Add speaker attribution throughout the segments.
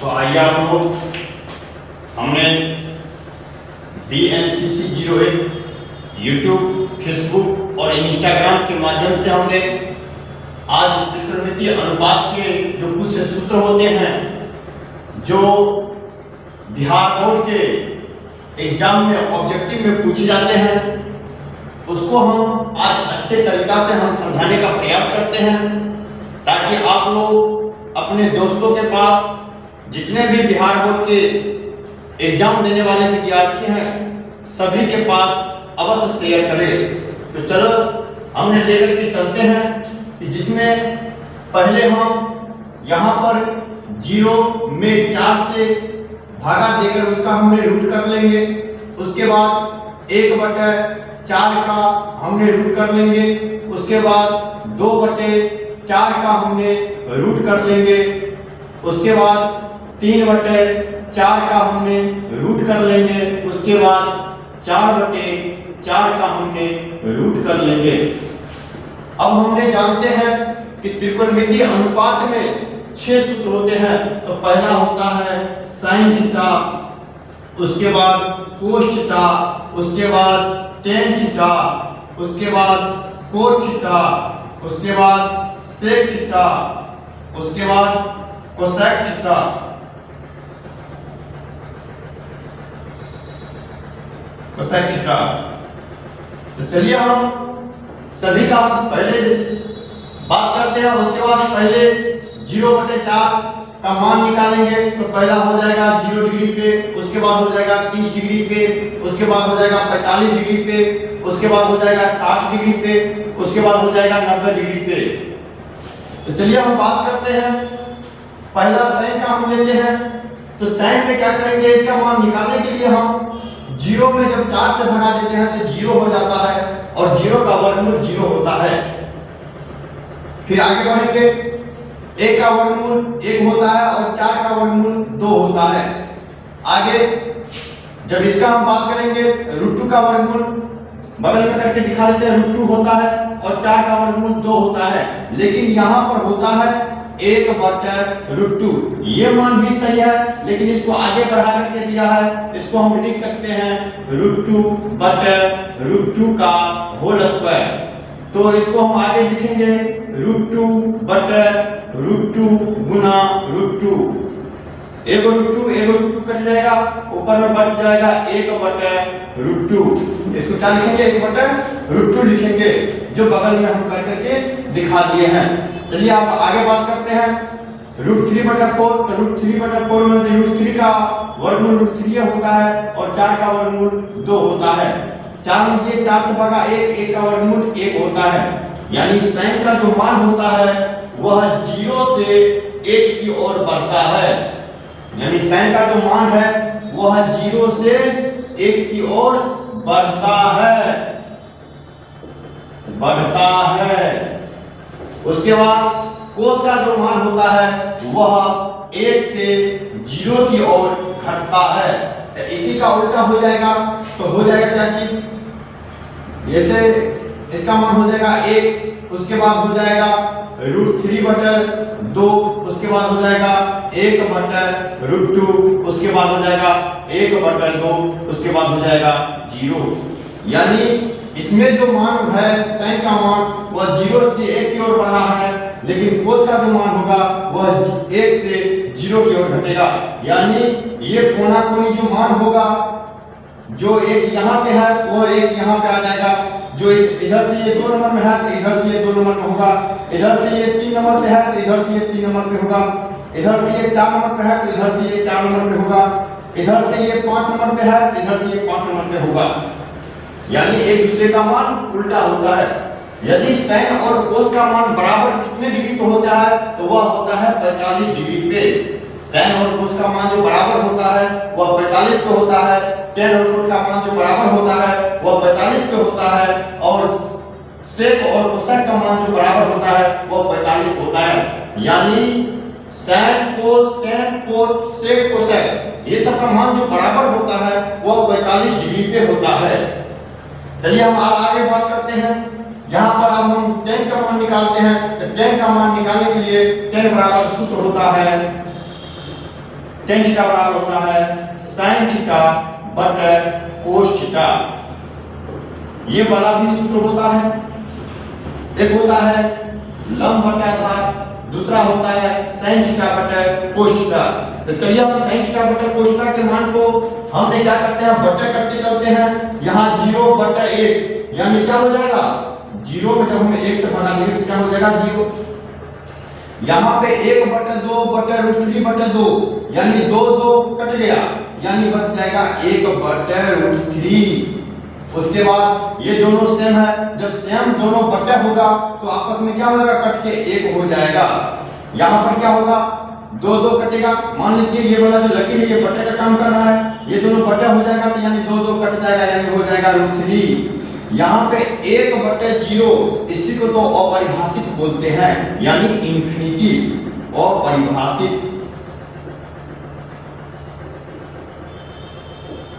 Speaker 1: तो आइए आप लोग हमने BNCC01 यूट्यूब, फेसबुक और इंस्टाग्राम के माध्यम से हमने आज त्रिकोणमितीय अनुपात के जो कुछ सूत्र होते हैं जो बिहार बोर्ड के एग्जाम में ऑब्जेक्टिव में पूछे जाते हैं उसको हम आज अच्छे तरीका से हम समझाने का प्रयास करते हैं ताकि आप लोग अपने दोस्तों के पास जितने भी बिहार बोर्ड के एग्जाम देने वाले विद्यार्थी हैं सभी के पास अवश्य शेयर करें। तो चलो हमने लेकर के चलते हैं कि जिसमें पहले हम यहाँ पर 0 में 4 से भागा देकर उसका हमने रूट कर लेंगे। उसके बाद 1/4 का हमने रूट कर लेंगे। उसके बाद 2/4 का हमने रूट कर लेंगे। उसके बाद 3/4 का हमने रूट कर लेंगे। उसके बाद 4/4 का हमने रूट कर लेंगे। अब हमने जानते हैं कि त्रिकोणमितीय अनुपात में 6 सूत्र होते हैं। तो पहला होता है साइन थीटा, उसके बाद कोस थीटा, उसके बाद टेन थीटा, उसके बाद कोट थीटा, उसके बाद सेक थीटा, उसके बाद कोसेक थीटा। Cosec theta. तो चलिए हम सभी का पहले बात करते हैं। उसके बाद पहले 0/4 का मान निकालेंगे। तो पहला हो जाएगा 0 डिग्री पे, उसके बाद हो जाएगा 30 डिग्री पे, उसके बाद हो जाएगा 45 डिग्री पे, उसके बाद हो जाएगा 60 डिग्री पे, उसके बाद हो जाएगा 90 डिग्री पे। तो चलिए हम बात करते हैं। पहला साइन का हम लेते हैं। तो साइन में क्या करेंगे, इसका मान निकालने के लिए हम 0 में जब 4 से भगा देते हैं तो 0 हो जाता है और 0 का वर्गमूल 0 होता है। फिर आगे बढ़ेंगे, 1 का वर्गमूल 1 होता है और 4 का वर्गमूल 2 होता है। आगे जब इसका हम बात करेंगे √2 का वर्गमूल बगल में करके दिखा देते हैं, √2 होता है और 4 का वर्गमूल 2 होता है। लेकिन यहाँ पर होता है 1/√2। ये मान भी सही है लेकिन इसको आगे बढ़ा करके दिया है। इसको हम लिख सकते हैं √2/√2 का होल स्क्वायर। तो इसको हम आगे लिखेंगे √2/√2 गुना √2। एक √2 कट जाएगा, ऊपर में बच जाएगा 1/√2। इसको क्या लिखेंगे, 1/√2 लिखेंगे जो बगल में हम कर करके दिखा दिए हैं। चलिए आप आगे बात करते हैं √3/4। तो √3/4 में √3 का वर्गमूल √3 होता है और 4 का वर्गमूल 2 होता है। 4 में ये 4 से भागा 1 का वर्गमूल 1 होता है। यानी साइन का जो मान होता है वह 0 से 1 की ओर बढ़ता है। यानी साइन का जो मान है वह 0 से 1 की ओर बढ़ता है। उसके बाद कोस का जो मान होता है वह 1 से 0 की ओर घटता है। तो इसी का उल्टा हो जाएगा। तो हो जाएगा क्या चीज, जैसे इसका मान हो जाएगा 1, उसके बाद हो जाएगा √3/2, उसके बाद हो जाएगा 1/√2, उसके बाद हो जाएगा 1/2, उसके बाद हो जाएगा 0। यानी इसमें जो मान है साइन का मान वह 0 से 1 की ओर बढ़ रहा है, लेकिन कोस का जो मान होगा वह 1 से 0 की ओर घटेगा। यानी ये कोना कोनी जो मान होगा, जो एक यहाँ पे है वो एक यहाँ पे आ जाएगा। जो इधर से ये 2 नंबर में है तो इधर से ये 2 नंबर में होगा। इधर से ये 3 नंबर पे है तो इधर से ये 3 नंबर पे होगा। इधर से ये 4 नंबर पे है तो इधर से ये 4 नंबर पे होगा। इधर से ये 5 नंबर पे है तो इधर से ये 5 नंबर पे होगा। यानी एक दूसरे का मान उल्टा होता है। यदि साइन और कोस का मान बराबर कितने डिग्री पे होता है तो वह होता है 45 डिग्री पे। साइन और कोस का मान जो बराबर होता है वह 45 पे होता है। टेन और कोट का मान जो बराबर होता है वह 45 पे होता है और सेक और कोसेक का मान जो बराबर होता है वह 45 होता है। यानी sine cos tan cot sec cosec ये सब का मान जो बराबर होता है वह 45 डिग्री पे होता है। चलिए हम आगे बात करते हैं। यहाँ पर अब हम tan का मान निकालते हैं। तो tan का मान निकालने के लिए tan बराबर सूत्र होता है टेन थीटा बराबर होता है sin थीटा बटे cos थीटा। ये वाला भी सूत्र होता है, एक होता है लंब बटे आधार, दूसरा होता है sin थीटा बटे cos थीटा। तो चलिए हम sin थीटा बटे cos थीटा के मान को हम क्या करते हैं, बटे करते चलते हैं। यहाँ 0 बटे 1 यानी क्या हो जाएगा, 0 में जब हम 1 से बना देंगे तो क्या हो जाएगा 0। यहाँ पे 1 बटे 2 बटे √3 बटे 2 यानी 2 2 कट गया, यानी बच जाएगा 1 बटे √3। उसके बाद ये दोनों सेम है, जब सेम दोनों बटे होगा तो आपस में क्या होगा, कट के 1 हो जाएगा। यहाँ पर क्या होगा, 2 2 कटेगा। मान लीजिए ये वाला जो लकीर है ये बटे का काम कर रहा है, ये दोनों बटे हो जाएगा तो यानी 2 2 कट जाएगा, यानी हो जाएगा √3। यहाँ पे 1 बटे 0 इसी को तो अपरिभाषित बोलते हैं, यानी इंफिनिटी। अपरिभाषित,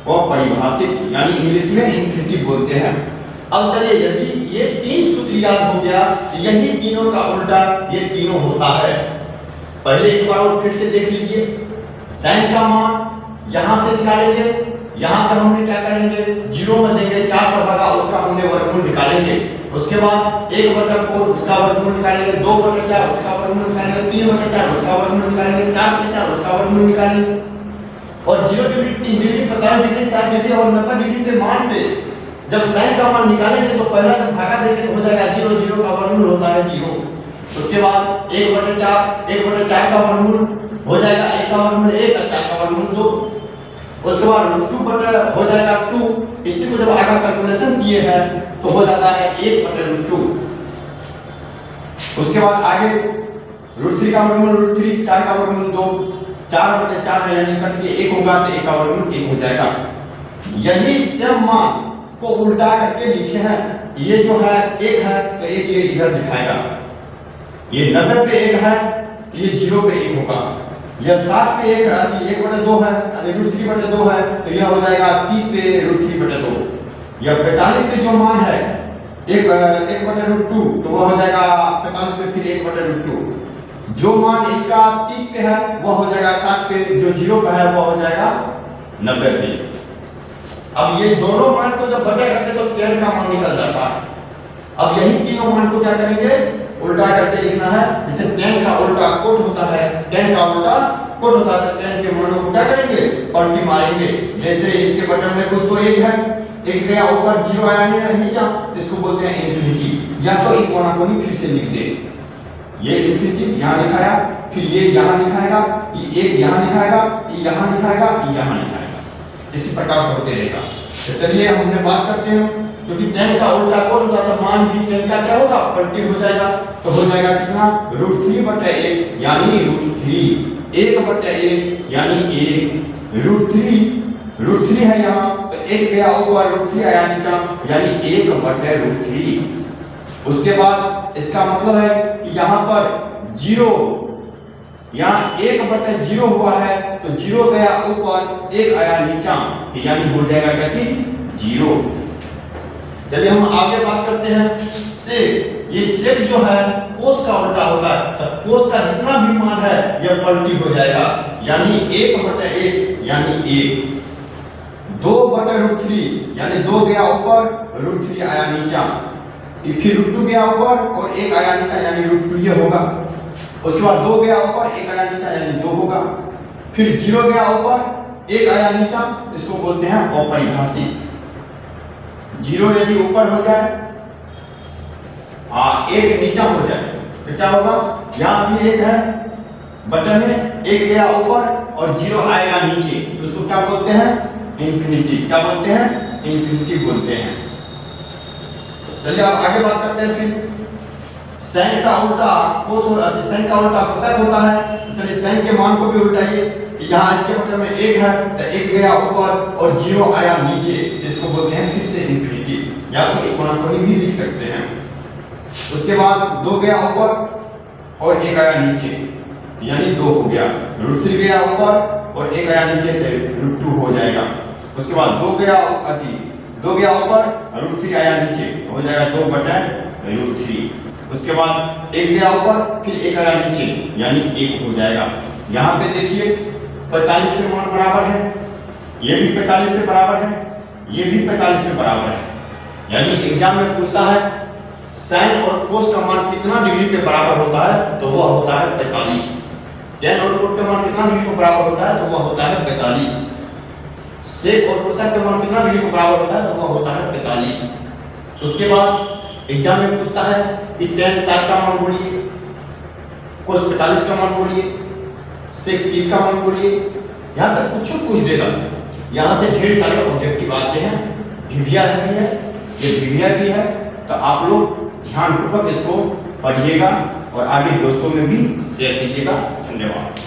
Speaker 1: अपरिभाषित यानी इंग्लिश में इंफिनिटी बोलते हैं। अब चलिए यदि ये 3 सूत्र याद हो गया तो यही तीनों का उल्टा ये तीनों होता है। पहले एक बार और फिर से देख लीजिए, sin का मान यहां से निकालेंगे, यहाँ पर हमने क्या करेंगे, 0 में देंगे, 4 से भागा उसका हमने वर्गमूल निकालेंगे। उसके बाद 1 बटे 4 उसका वर्गमूल निकालेंगे, 2 बटे 4 उसका वर्गमूल निकालेंगे, 3 बटे 4 उसका वर्गमूल निकालेंगे, 4 बटे 4 उसका वर्गमूल निकालेंगे। और 0 डिग्री, 30 डिग्री, 45 डिग्री, 60 डिग्री और 90 डिग्री के मान पे जब sin का मान निकालेंगे तो पहला जब भागा देंगे तो हो जाएगा 0, 0 का वर्गमूल होता है 0। उसके बाद 1 बटे 4 का वर्गमूल हो जाएगा, 1 का वर्गमूल 1, 4 का वर्गमूल 2। उसके बाद √2 बटे हो जाएगा 2। इसी को जब आगे कैलकुलेशन किए हैं तो हो जाता है 1 बटे √2। उसके बाद आगे √3 का वर्गमूल √3, 4 का वर्गमूल 2, 4 बटे 4 है यानी कट के 1 होगा तो 1 का वर्गमूल 1 हो जाएगा। यही सेम मान को उल्टा करके लिखे हैं, ये जो है 1 है तो 1 ये इधर दिखाएगा, ये 90 पे 1 है ये 0 पे 1 होगा, यह 60 पे 1 है, 1 बटे 2 है यानी √3 बटे 2 है तो यह हो जाएगा 30 पे √3 बटे 2। यह 45 पे जो मान है 1 बटे √2 तो वह हो जाएगा 45 पे फिर 1 बटे √2। जो मान इसका 30 पे है वह हो जाएगा 60 पे, जो 0 पे है वह हो जाएगा 90 पे। अब ये दोनों मान को जब बटे करते तो tan का मान निकल जाता है। अब यही तीनों मान को क्या करेंगे, उल्टा करके लिखना है। जैसे tan का उल्टा कोट होता है, tan का उल्टा कोट होता है, tan के मानों को क्या करेंगे, पलटी मारेंगे। जैसे इसके बटन में कुछ तो 1 है, 1 गया ऊपर, 0 आया नीचे, इसको बोलते हैं इंफिनिटी। या तो एक कोना फिर से लिख दे, ये इंफिनिटी यहाँ लिखाया, फिर ये यहाँ लिखाएगा, ये 1 यहाँ लिखाएगा, ये यहाँ लिखाएगा, ये यहाँ लिखाएगा, इसी प्रकार से होते रहेगा। तो चलिए हमने बात करते हैं, क्योंकि tan का उल्टा कोट होता है तो मान भी tan का क्या होगा, पलटी हो जाएगा। तो हो जाएगा कितना, √3 बटे 1 यानी √3, 1 बटे 1 यानी 1, √3 है यहाँ तो 1 गया ऊपर, √3 आया नीचे यानी 1 बटे √3। उसके बाद इसका मतलब है कि यहाँ पर 0, यहाँ 1 बटे 0 हुआ है तो 0 गया ऊपर, 1 आया नीचा यानी हो जाएगा क्या चीज, 0। चलिए हम आगे बात करते हैं सेक। ये सेक जो है कोस का उल्टा होता है, तो कोस का जितना भी मान है यह पलटी हो जाएगा, यानी 1 बटे 1 यानी 1, 2 बटे √3 यानी 2 गया ऊपर, √3 आया नीचा, फिर √2 गया ऊपर और 1 आया नीचा यानी √2 ये होगा। उसके बाद 2 गया ऊपर, 1 आया नीचा यानी 2 होगा, फिर 0 गया ऊपर, 1 आया नीचा, इसको बोलते हैं अपरिभाषित। 0 यदि ऊपर हो जाए 1 नीचा हो जाए तो क्या होगा, यहाँ भी 1 है बटन में, 1 गया ऊपर और 0 आएगा नीचे, तो उसको क्या बोलते हैं, इंफिनिटी। क्या बोलते हैं, इंफिनिटी बोलते हैं। चलिए आप आगे बात करते हैं। फिर sin का उल्टा कोस, sin का उल्टा कोसेक होता है। चलिए sin के मान को भी उल्टाइए, यहाँ इसके बटन में 1 है तो 1 गया ऊपर और 0 आया नीचे, इसको बोलते हैं फिर से इंफिनिटी, या तो एक कोना भी लिख सकते हैं। उसके बाद 2 गया ऊपर और 1 आया नीचे यानी 2 हो गया, √3 गया ऊपर और 1 आया नीचे तो √2 हो जाएगा। उसके बाद 2 गया ऊपर, √3 आया नीचे, हो जाएगा 2 बटे √3। उसके बाद 1 गया ऊपर, फिर 1 आया नीचे यानी 1 हो जाएगा। यहाँ पे देखिए 45 के मान बराबर है, ये भी 45 के बराबर है, ये भी 45 के बराबर है। यानी एग्जाम में पूछता है साइन और कोस का मान कितना डिग्री के बराबर होता है, तो वह होता है 45। टेन और कोट का मान कितना डिग्री के बराबर होता है, तो वह होता है 45। सेक और कोसाइक का मान कितना डिग्री के बराबर होता है, तो वह होता है 45। उसके बाद एग्जाम में पूछता है कि टेन 60 का मान बोलिए, कोस 45 का मान बोलिए, सेक 30 का मान बोलिए। यहाँ तक कुछ पूछ देगा। यहाँ से ढेर सारे ऑब्जेक्टिव आते हैं, वीवीआर भी है, ये वीवीआर भी है। तो आप लोग ध्यानपूर्वक इसको पढ़िएगा और आगे दोस्तों में भी शेयर कीजिएगा। धन्यवाद।